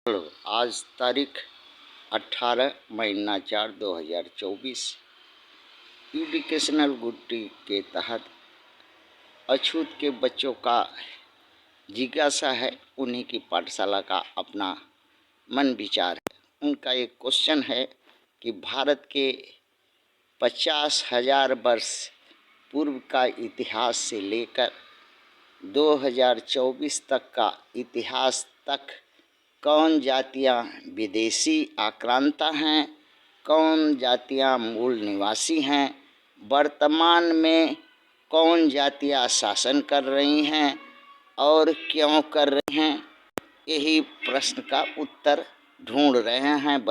Hello, आज तारीख 18 महीना 4 2024 एजुकेशनल गुड्डी के तहत अछूत के बच्चों का जिज्ञासा है। उन्हीं की पाठशाला का अपना मन विचार है। उनका एक क्वेश्चन है कि भारत के 50,000 वर्ष पूर्व का इतिहास से लेकर 2024 तक का इतिहास तक कौन जातियां विदेशी आक्रांता हैं, कौन जातियां मूल निवासी हैं, वर्तमान में कौन जातियां शासन कर रही हैं और क्यों कर रही हैं, यही प्रश्न का उत्तर ढूंढ रहे हैं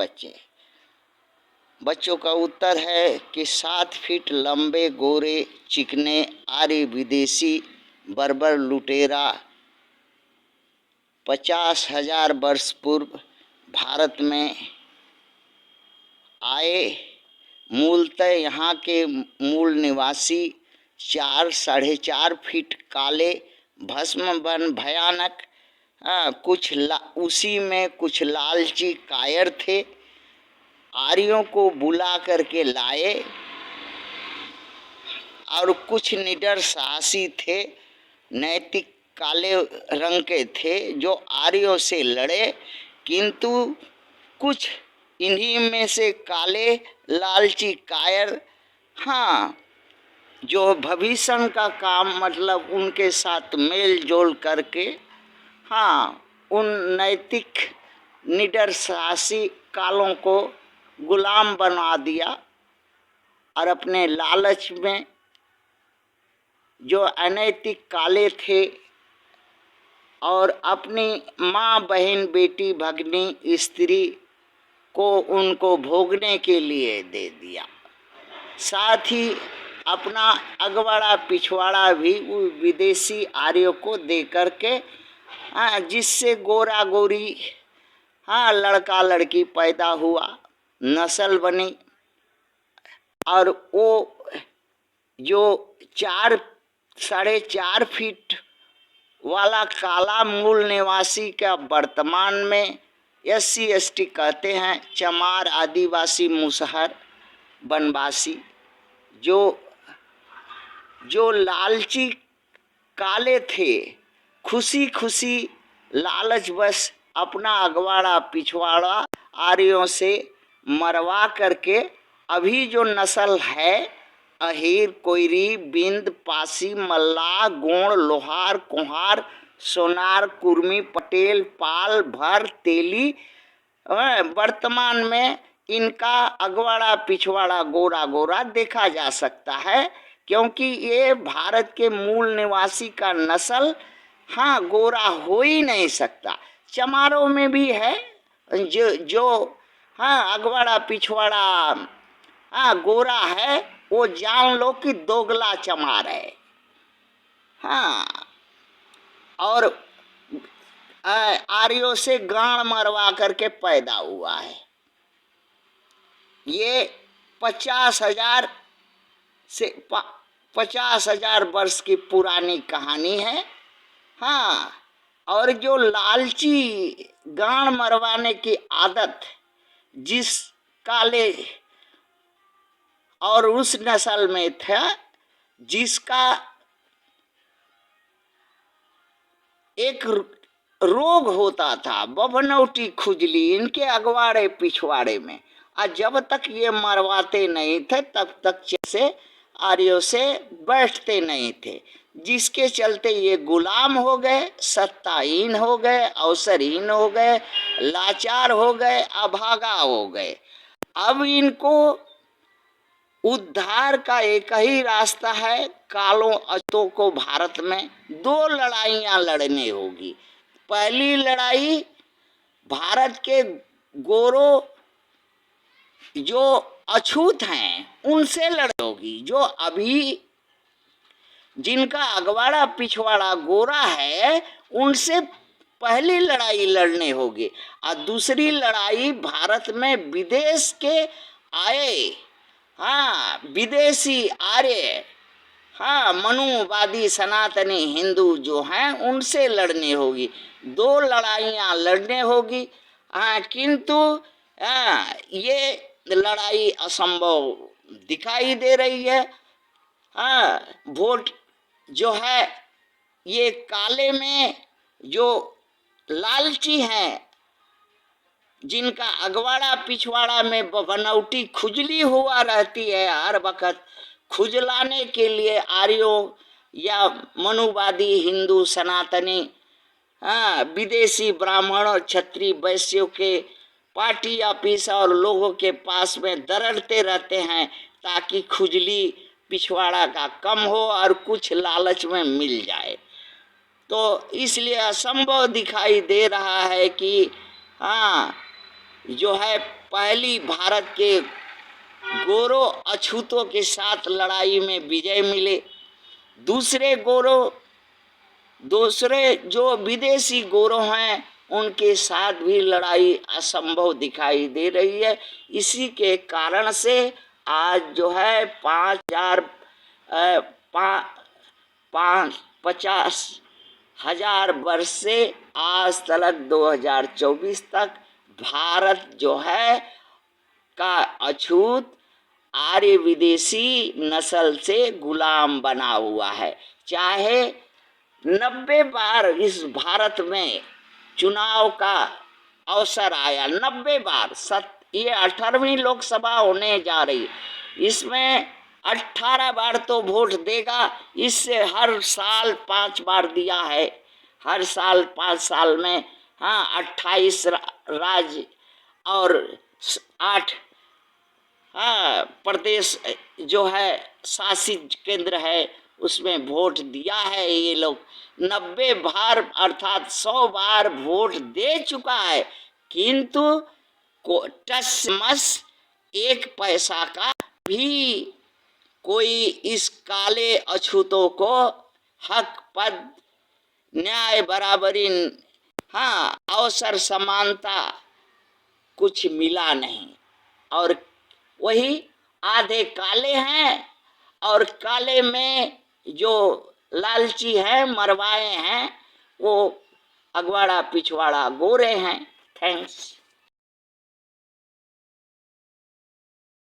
बच्चों का उत्तर है कि 7 फीट लंबे, गोरे, चिकने, आर्य विदेशी बर्बर लुटेरा 50,000 वर्ष पूर्व भारत में आए। मूलतः यहाँ के मूल निवासी 4-4.5 फीट काले भस्म बन भयानक, उसी में कुछ लालची कायर थे। आर्यों को बुला करके लाए और कुछ निडर साहसी थे, नैतिक काले रंग के थे जो आर्यों से लड़े, किंतु कुछ इन्हीं में से काले लालची कायर, जो भविष्य का काम मतलब उनके साथ मेल जोल करके उन नैतिक निडर साहसी कालों को गुलाम बना दिया और अपने लालच में जो अनैतिक काले थे और अपनी माँ, बहन, बेटी, भगनी, स्त्री को उनको भोगने के लिए दे दिया। साथ ही अपना अगवाड़ा पिछवाड़ा भी विदेशी आर्यों को दे करके, जिससे गोरा गोरी लड़का लड़की पैदा हुआ, नस्ल बनी। और वो जो 4-4.5 फीट वाला काला मूल निवासी का वर्तमान में SC ST कहते हैं, चमार, आदिवासी, मुसहर, वनवासी, जो लालची काले थे, खुशी खुशी लालच बस अपना अगवाड़ा पिछवाड़ा आर्यों से मरवा करके अभी जो नस्ल है, अहीर, कोयरी, बिंद, पासी, मल्लाह, गोंड, लोहार, कुम्हार, सोनार, कुर्मी, पटेल, पाल, भर, तेली, वर्तमान में इनका अगवाड़ा पिछवाड़ा गोरा गोरा देखा जा सकता है, क्योंकि ये भारत के मूल निवासी का नस्ल गोरा हो ही नहीं सकता। चमारों में भी है जो अगवाड़ा पिछवाड़ा गोरा है, वो जान लो कि दोगला चमार है। और आर्यों से गांड मरवा करके पैदा हुआ है। ये 50,000 वर्ष की पुरानी कहानी है। और जो लालची गांड मरवाने की आदत जिस काले और उस नस्ल में था, जिसका एक रोग होता था, बभनौटी, खुजली, इनके अगवाड़े पिछवाड़े में, और जब तक ये मरवाते नहीं थे तब तक से आर्यों से बैठते नहीं थे, जिसके चलते ये गुलाम हो गए, सत्ताहीन हो गए, अवसरहीन हो गए, लाचार हो गए, अभागा हो गए। अब इनको उद्धार का एक ही रास्ता है, कालों अछूतों को भारत में 2 लड़ाइयाँ लड़नी होगी। पहली लड़ाई भारत के गोरों जो अछूत हैं उनसे लड़नी होगी, जो अभी जिनका अगवाड़ा पिछवाड़ा गोरा है उनसे पहली लड़ाई लड़नी होगी। और दूसरी लड़ाई भारत में विदेश के आए विदेशी आर्य, मनुवादी सनातनी हिंदू जो हैं उनसे लड़नी होगी। 2 लड़ाइयाँ लड़ने होगी। किंतु ये लड़ाई असंभव दिखाई दे रही है। वोट जो है ये काले में जो लालची हैं, जिनका अगवाड़ा पिछवाड़ा में बनौटी खुजली हुआ रहती है, हर वक्त खुजलाने के लिए आर्यों या मनुवादी हिंदू सनातनी विदेशी ब्राह्मण और क्षत्रिय वैश्यों के पार्टी ऑफिस और लोगों के पास में दरड़ते रहते हैं ताकि खुजली पिछवाड़ा का कम हो और कुछ लालच में मिल जाए। तो इसलिए असंभव दिखाई दे रहा है कि जो है पहली भारत के गोरों अछूतों के साथ लड़ाई में विजय मिले, दूसरे जो विदेशी गोरों हैं उनके साथ भी लड़ाई असंभव दिखाई दे रही है। इसी के कारण से आज जो है 50,000 वर्ष से आज तक 2024 तक भारत जो है का अछूत आर्य विदेशी नस्ल से गुलाम बना हुआ है। चाहे 90 बार इस भारत में चुनाव का अवसर आया, 90 बार, ये 18वीं लोकसभा होने जा रही, इसमें 18 बार तो वोट देगा। इससे हर साल 5 बार दिया है, हर साल 5 साल में 28 राज्य और 8 प्रदेश जो है शासित केंद्र है उसमें वोट दिया है। ये लोग 90 बार अर्थात 100 बार वोट दे चुका है, किंतु टस-मस 1 पैसा का भी कोई इस काले अछूतों को हक, पद, न्याय, बराबरी, अवसर समानता कुछ मिला नहीं। और वही आधे काले हैं और काले में जो लालची हैं, मरवाए हैं, वो अगवाड़ा पिछवाड़ा गोरे हैं। थैंक्स।